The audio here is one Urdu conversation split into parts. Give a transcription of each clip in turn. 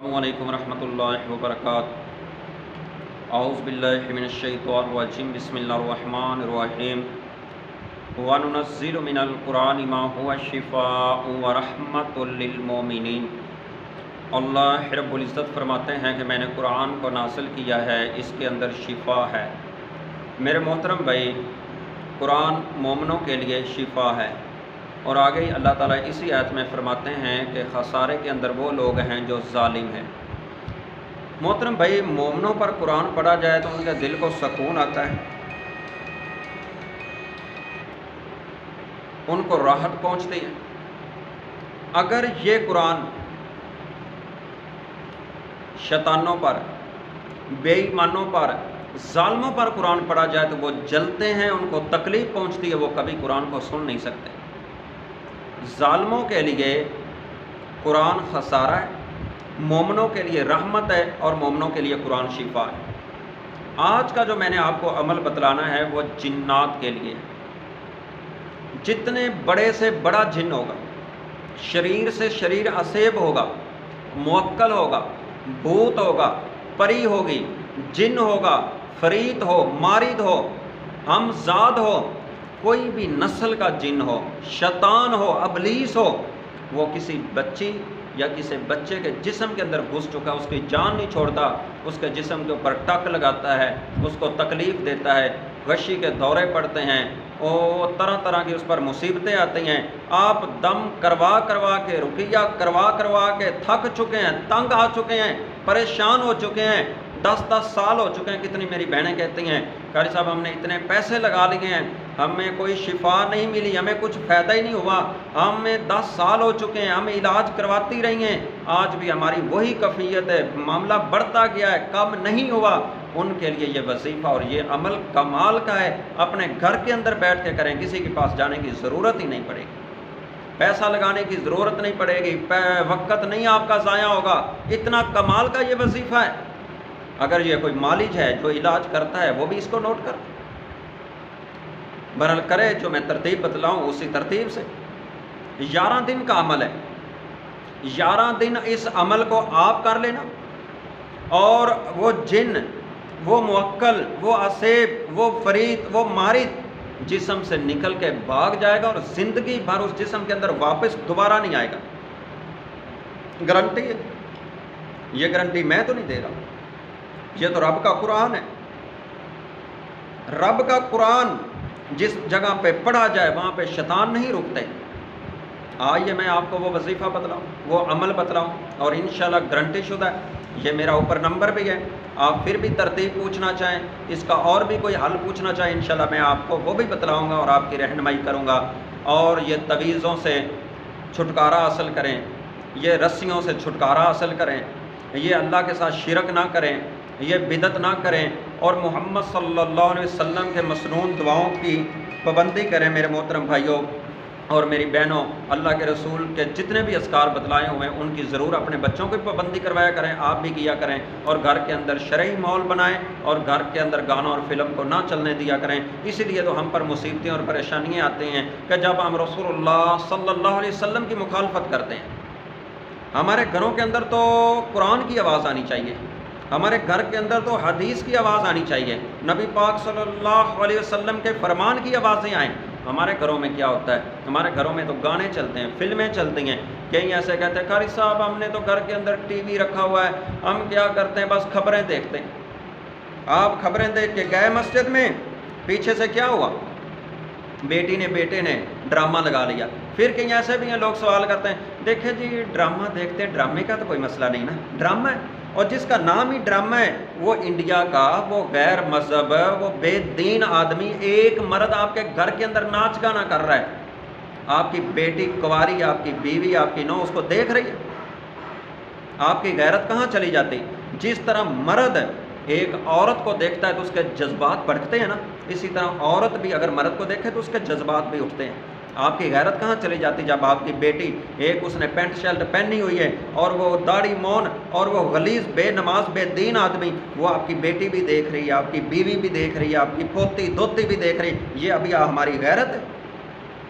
السلام علیکم ورحمۃ اللہ وبرکاتہ۔ اعوذ باللہ من الشیطان الرجیم، بسم اللہ الرحمن الرحیم۔ وَنُنَزِّلُ مِنَ الْقُرْآنِ مَا هُوَ شِفَاءٌ وَرَحْمَةٌ لِّلْمُؤْمِنِينَ۔ اللہ رب العزت فرماتے ہیں کہ میں نے قرآن کو نازل کیا ہے، اس کے اندر شفا ہے۔ میرے محترم بھائی، قرآن مومنوں کے لیے شفا ہے، اور آگے ہی اللہ تعالیٰ اسی آیت میں فرماتے ہیں کہ خسارے کے اندر وہ لوگ ہیں جو ظالم ہیں۔ محترم بھائی، مومنوں پر قرآن پڑھا جائے تو ان کے دل کو سکون آتا ہے، ان کو راحت پہنچتی ہے۔ اگر یہ قرآن شیطانوں پر، بے ایمانوں پر، ظالموں پر قرآن پڑھا جائے تو وہ جلتے ہیں، ان کو تکلیف پہنچتی ہے، وہ کبھی قرآن کو سن نہیں سکتے۔ ظالموں کے لیے قرآن خسارہ ہے، مومنوں کے لیے رحمت ہے، اور مومنوں کے لیے قرآن شفا ہے۔ آج کا جو میں نے آپ کو عمل بتلانا ہے وہ جنات کے لیے۔ جتنے بڑے سے بڑا جن ہوگا، شریر سے شریر اسیب ہوگا، موکل ہوگا، بھوت ہوگا، پری ہوگی، جن ہوگا، فرید ہو، مارد ہو، ہمزاد ہو، کوئی بھی نسل کا جن ہو، شیطان ہو، ابلیس ہو، وہ کسی بچی یا کسی بچے کے جسم کے اندر گھس چکا، اس کی جان نہیں چھوڑتا، اس کے جسم کے اوپر ٹک لگاتا ہے، اس کو تکلیف دیتا ہے، غشی کے دورے پڑتے ہیں، اور طرح طرح کی اس پر مصیبتیں آتی ہیں۔ آپ دم کروا کروا کے، رقیہ کروا کروا کے تھک چکے ہیں، تنگ آ چکے ہیں، پریشان ہو چکے ہیں، 10 سال ہو چکے ہیں۔ کتنی میری بہنیں کہتی ہیں، قاری صاحب ہم نے اتنے پیسے لگا لیے ہیں، ہمیں کوئی شفا نہیں ملی، ہمیں کچھ فائدہ ہی نہیں ہوا، ہمیں 10 سال ہو چکے ہیں، ہم علاج کرواتی رہی ہیں، آج بھی ہماری وہی کیفیت ہے، معاملہ بڑھتا گیا ہے، کم نہیں ہوا۔ ان کے لیے یہ وظیفہ اور یہ عمل کمال کا ہے، اپنے گھر کے اندر بیٹھ کے کریں، کسی کے پاس جانے کی ضرورت ہی نہیں پڑے گی، پیسہ لگانے کی ضرورت نہیں پڑے گی، وقت نہیں آپ کا ضائع ہوگا، اتنا کمال کا یہ وظیفہ ہے۔ اگر یہ کوئی مالج ہے جو علاج کرتا ہے وہ بھی اس کو نوٹ کر برحال کرے، جو میں ترتیب بتلاؤں اسی ترتیب سے۔ 11 دن کا عمل ہے، 11 دن اس عمل کو آپ کر لینا، اور وہ جن، وہ موکل، وہ اسیب، وہ فرید، وہ مارد جسم سے نکل کے بھاگ جائے گا، اور زندگی بھر اس جسم کے اندر واپس دوبارہ نہیں آئے گا۔ گارنٹی ہے، یہ گارنٹی میں تو نہیں دے رہا، یہ تو رب کا قرآن ہے۔ رب کا قرآن جس جگہ پہ پڑھا جائے وہاں پہ شیطان نہیں رکتے۔ آئیے میں آپ کو وہ وظیفہ بتلاؤں، وہ عمل بتلاؤں، اور انشاءاللہ گارنٹی شدہ ہے۔ یہ میرا اوپر نمبر بھی ہے، آپ پھر بھی ترتیب پوچھنا چاہیں، اس کا اور بھی کوئی حل پوچھنا چاہیں، انشاءاللہ میں آپ کو وہ بھی بتلاؤں گا اور آپ کی رہنمائی کروں گا۔ اور یہ تویزوں سے چھٹکارا حاصل کریں، یہ رسیوں سے چھٹکارا حاصل کریں، یہ اللہ کے ساتھ شرک نہ کریں، یہ بدعت نہ کریں، اور محمد صلی اللہ علیہ وسلم کے مسنون دعاؤں کی پابندی کریں۔ میرے محترم بھائیوں اور میری بہنوں، اللہ کے رسول کے جتنے بھی اذکار بتلائے ہوئے ہیں ان کی ضرور اپنے بچوں کو پابندی کروایا کریں، آپ بھی کیا کریں، اور گھر کے اندر شرعی ماحول بنائیں، اور گھر کے اندر گانا اور فلم کو نہ چلنے دیا کریں۔ اسی لیے تو ہم پر مصیبتیں اور پریشانیاں آتی ہیں کہ جب ہم رسول اللہ صلی اللہ علیہ وسلم کی مخالفت کرتے ہیں۔ ہمارے گھروں کے اندر تو قرآن کی آواز آنی چاہیے، ہمارے گھر کے اندر تو حدیث کی آواز آنی چاہیے، نبی پاک صلی اللہ علیہ وسلم کے فرمان کی آوازیں آئیں۔ ہمارے گھروں میں کیا ہوتا ہے؟ ہمارے گھروں میں تو گانے چلتے ہیں، فلمیں چلتی ہیں، کہیں ایسے کہتے ہیں قاری صاحب ہم نے تو گھر کے اندر ٹی وی رکھا ہوا ہے، ہم کیا کرتے ہیں بس خبریں دیکھتے ہیں۔ آپ خبریں دیکھ کے گئے مسجد میں، پیچھے سے کیا ہوا؟ بیٹی نے بیٹے نے ڈرامہ لگا لیا۔ پھر کہیں ایسے بھی ہیں لوگ سوال کرتے ہیں، دیکھیں جی ڈرامہ دیکھتے ہیں، ڈرامے کا تو کوئی مسئلہ نہیں نا، ڈرامہ ہے، اور جس کا نام ہی ڈرامہ ہے وہ انڈیا کا، وہ غیر مذہب، وہ بے دین آدمی، ایک مرد آپ کے گھر کے اندر ناچ گانا کر رہا ہے، آپ کی بیٹی کنواری، آپ کی بیوی، آپ کی نو اس کو دیکھ رہی ہے، آپ کی غیرت کہاں چلی جاتی؟ جس طرح مرد ایک عورت کو دیکھتا ہے تو اس کے جذبات بڑھتے ہیں نا، اسی طرح عورت بھی اگر مرد کو دیکھے تو اس کے جذبات بھی اٹھتے ہیں۔ آپ کی غیرت کہاں چلی جاتی جب آپ کی بیٹی، ایک اس نے پینٹ شرٹ پہنی ہوئی ہے اور وہ داڑھی مون اور وہ غلیظ بے نماز بے دین آدمی، وہ آپ کی بیٹی بھی دیکھ رہی ہے، آپ کی بیوی بھی دیکھ رہی ہے، آپ کی پوتی دوتی بھی دیکھ رہی ہے، یہ ابھی ہماری غیرت ہے؟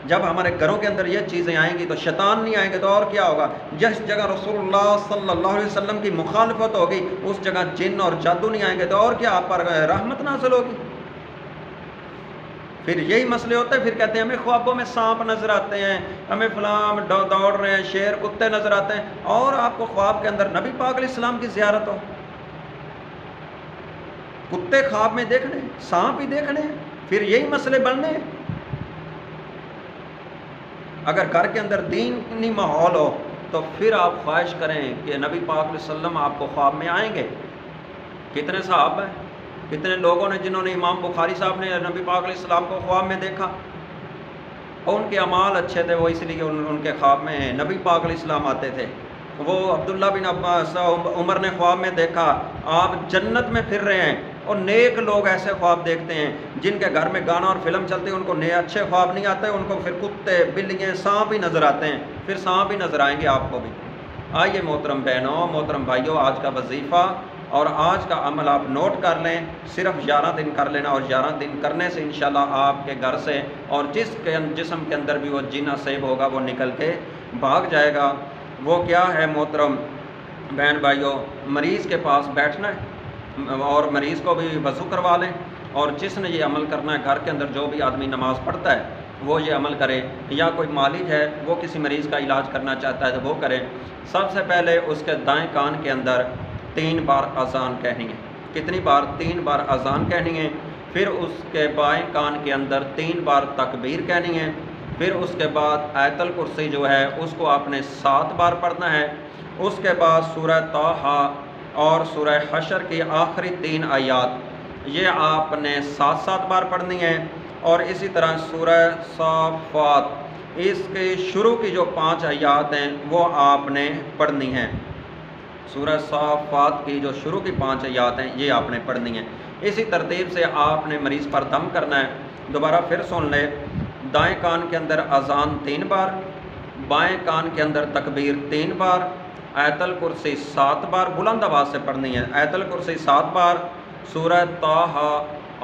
جب ہمارے گھروں کے اندر یہ چیزیں آئیں گی تو شیطان نہیں آئیں گے تو اور کیا ہوگا؟ جس جگہ رسول اللہ صلی اللہ علیہ وسلم کی مخالفت ہوگی اس جگہ جن اور جادو نہیں آئیں گے تو اور کیا آپ پر رحمت نازل ہوگی؟ پھر یہی مسئلے ہوتے ہیں، پھر کہتے ہیں ہمیں خوابوں میں سانپ نظر آتے ہیں، ہمیں فلاں دوڑ رہے ہیں، شیر کتے نظر آتے ہیں، اور آپ کو خواب کے اندر نبی پاک علیہ السلام کی زیارت ہو، کتے خواب میں دیکھنے، سانپ ہی دیکھنے، پھر یہی مسئلے بننے ہیں۔ اگر گھر کے اندر دینی ماحول ہو تو پھر آپ خواہش کریں کہ نبی پاک علیہ وسلم آپ کو خواب میں آئیں گے۔ کتنے صحاب ہیں، کتنے لوگوں نے جنہوں نے امام بخاری صاحب نے نبی پاک علیہ السلام کو خواب میں دیکھا، اور ان کے اعمال اچھے تھے، وہ اس لیے ان کے خواب میں نبی پاک علیہ السلام آتے تھے۔ وہ عبداللہ بن عباس عمر نے خواب میں دیکھا آپ جنت میں پھر رہے ہیں، اور نیک لوگ ایسے خواب دیکھتے ہیں جن کے گھر میں گانا اور فلم چلتے ہیں، ان کو نئے اچھے خواب نہیں آتے، ان کو پھر کتے بلیاں سانپ ہی نظر آتے ہیں، پھر سانپ ہی نظر آئیں گے آپ کو بھی۔ آئیے محترم بہنوں، محترم بھائیوں، آج کا وظیفہ اور آج کا عمل آپ نوٹ کر لیں، صرف 11 دن کر لینا، اور 11 دن کرنے سے انشاءاللہ آپ کے گھر سے اور جسم کے اندر بھی وہ جن اسیب ہوگا وہ نکل کے بھاگ جائے گا۔ وہ کیا ہے محترم بہن بھائیوں؟ مریض کے پاس بیٹھنا ہے اور مریض کو بھی وضو کروا لیں، اور جس نے یہ عمل کرنا ہے، گھر کے اندر جو بھی آدمی نماز پڑھتا ہے وہ یہ عمل کرے، یا کوئی مالک ہے وہ کسی مریض کا علاج کرنا چاہتا ہے تو وہ کرے۔ سب سے پہلے اس کے دائیں کان کے اندر 3 بار اذان کہنی ہے۔ کتنی بار؟ 3 بار اذان کہنی ہے۔ پھر اس کے بائیں کان کے اندر 3 بار تکبیر کہنی ہے۔ پھر اس کے بعد آیت الکرسی جو ہے اس کو آپ نے 7 بار پڑھنا ہے۔ اس کے بعد سورہ طٰہٰ اور سورہ حشر کی آخری 3 آیات یہ آپ نے 7 بار پڑھنی ہے، اور اسی طرح سورہ صافات اس کے شروع کی جو 5 آیات ہیں وہ آپ نے پڑھنی ہیں۔ سورہ صافات کی جو شروع کی 5 آیات ہیں یہ آپ نے پڑھنی ہیں۔ اسی ترتیب سے آپ نے مریض پر دم کرنا ہے۔ دوبارہ پھر سن لیں، دائیں کان کے اندر اذان 3 بار، بائیں کان کے اندر تکبیر 3 بار، آیت الکرسی 7 بار بلند آواز سے پڑھنی ہے، آیت الکرسی 7 بار، سورہ طٰہٰ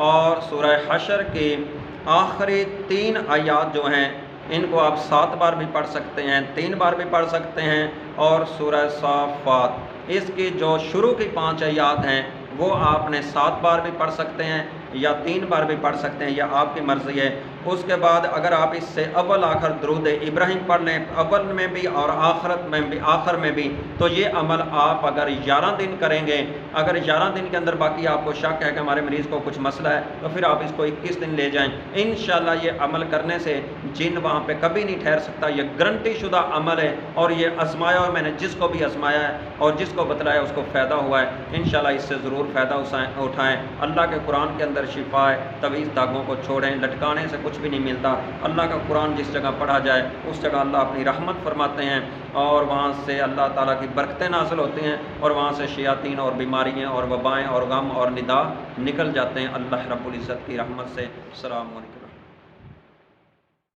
اور سورہ حشر کی آخری 3 آیات جو ہیں ان کو آپ 7 بار بھی پڑھ سکتے ہیں، 3 بار بھی پڑھ سکتے ہیں، اور سورہ صافات اس کی جو شروع کی 5 آیات ہیں وہ آپ نے 7 بار بھی پڑھ سکتے ہیں یا 3 بار بھی پڑھ سکتے ہیں، یہ آپ کی مرضی ہے۔ اس کے بعد اگر آپ اس سے اول آخر درود ابراہیم پڑھ لیں، اول میں بھی اور آخرت میں بھی، آخر میں بھی، تو یہ عمل آپ اگر 11 دن کریں گے، اگر 11 دن کے اندر باقی آپ کو شک ہے کہ ہمارے مریض کو کچھ مسئلہ ہے تو پھر آپ اس کو 21 دن لے جائیں، انشاءاللہ یہ عمل کرنے سے جن وہاں پہ کبھی نہیں ٹھہر سکتا۔ یہ گارنٹی شدہ عمل ہے، اور یہ آزمایا ہوا، میں نے جس کو بھی آزمایا ہے اور جس کو بتلایا اس کو فائدہ ہوا ہے۔ انشاءاللہ اس سے ضرور فائدہ اٹھائیں۔ اللہ کے قرآن کے اندر شفا ہے، تویز داغوں کو چھوڑیں، لٹکانے سے کچھ بھی نہیں ملتا۔ اللہ کا قرآن جس جگہ پڑھا جائے اس جگہ اللہ اپنی رحمت فرماتے ہیں، اور وہاں سے اللہ تعالیٰ کی برکتیں نازل ہوتی ہیں، اور وہاں سے شیاطین اور بیماریاں اور وبائیں اور غم اور ندا نکل جاتے ہیں اللہ رب العزت کی رحمت سے۔ السلام علیکم۔